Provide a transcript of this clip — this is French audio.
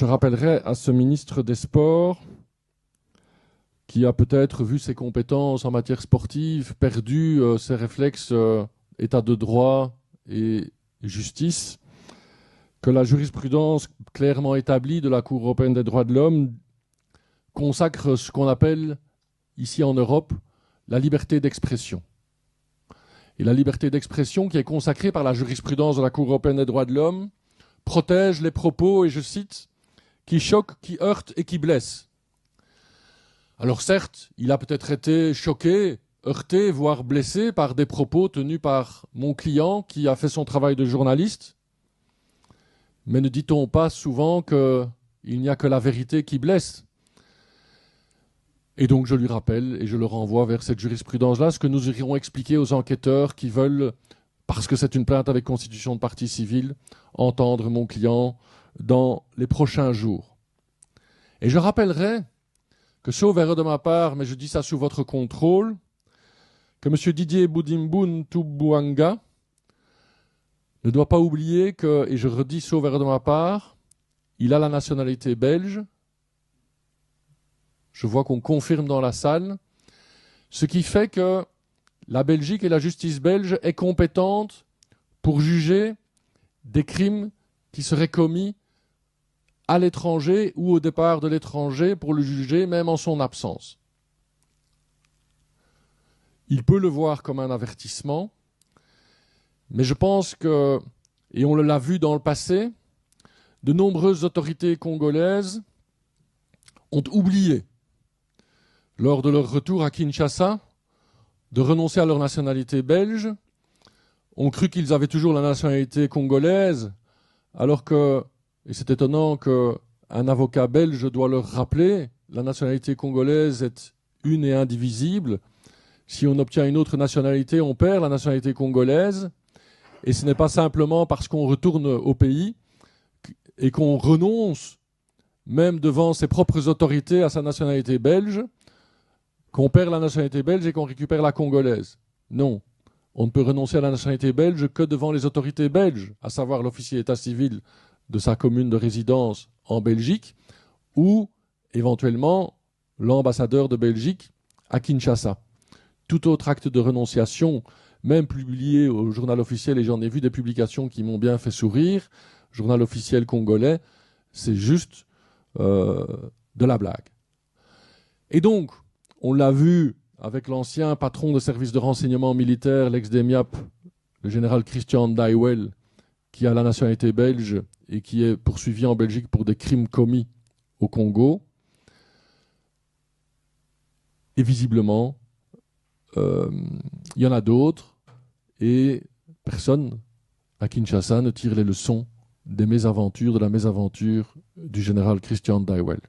Je rappellerai à ce ministre des Sports qui a peut-être vu ses compétences en matière sportive, perdu ses réflexes état de droit et justice, que la jurisprudence clairement établie de la Cour européenne des droits de l'homme consacre ce qu'on appelle, ici en Europe, la liberté d'expression. Et la liberté d'expression, qui est consacrée par la jurisprudence de la Cour européenne des droits de l'homme, protège les propos, et je cite, « qui choquent, qui heurtent et qui blessent ». Alors certes, il a peut-être été choqué, heurté, voire blessé par des propos tenus par mon client qui a fait son travail de journaliste. Mais ne dit-on pas souvent qu'il n'y a que la vérité qui blesse ? Et donc je lui rappelle et je le renvoie vers cette jurisprudence-là, ce que nous irons expliquer aux enquêteurs qui veulent, parce que c'est une plainte avec constitution de partie civile, entendre mon client dans les prochains jours. Et je rappellerai que, sauf erreur de ma part, mais je dis ça sous votre contrôle, que M. Didier Boudimboun Toubouanga ne doit pas oublier que, et je redis sauf erreur de ma part, il a la nationalité belge. Je vois qu'on confirme dans la salle, ce qui fait que la Belgique et la justice belge est compétente pour juger des crimes qui seraient commis à l'étranger ou au départ de l'étranger, pour le juger même en son absence. Il peut le voir comme un avertissement, mais je pense que, et on l'a vu dans le passé, de nombreuses autorités congolaises ont oublié, lors de leur retour à Kinshasa, de renoncer à leur nationalité belge, ont cru qu'ils avaient toujours la nationalité congolaise, alors que, et c'est étonnant qu'un avocat belge doit leur rappeler, la nationalité congolaise est une et indivisible. Si on obtient une autre nationalité, on perd la nationalité congolaise, et ce n'est pas simplement parce qu'on retourne au pays et qu'on renonce, même devant ses propres autorités, à sa nationalité belge, qu'on perd la nationalité belge et qu'on récupère la congolaise. Non, on ne peut renoncer à la nationalité belge que devant les autorités belges, à savoir l'officier d'état civil de sa commune de résidence en Belgique ou éventuellement l'ambassadeur de Belgique à Kinshasa. Tout autre acte de renonciation, même publié au journal officiel, et j'en ai vu des publications qui m'ont bien fait sourire, journal officiel congolais, c'est juste de la blague. Et donc, on l'a vu avec l'ancien patron de service de renseignement militaire, l'ex-DEMIAP, le général Christian Daiwel, qui a la nationalité belge et qui est poursuivi en Belgique pour des crimes commis au Congo. Et visiblement, il y en a d'autres, et personne à Kinshasa ne tire les leçons des mésaventures, de la mésaventure du général Christian Daiwel.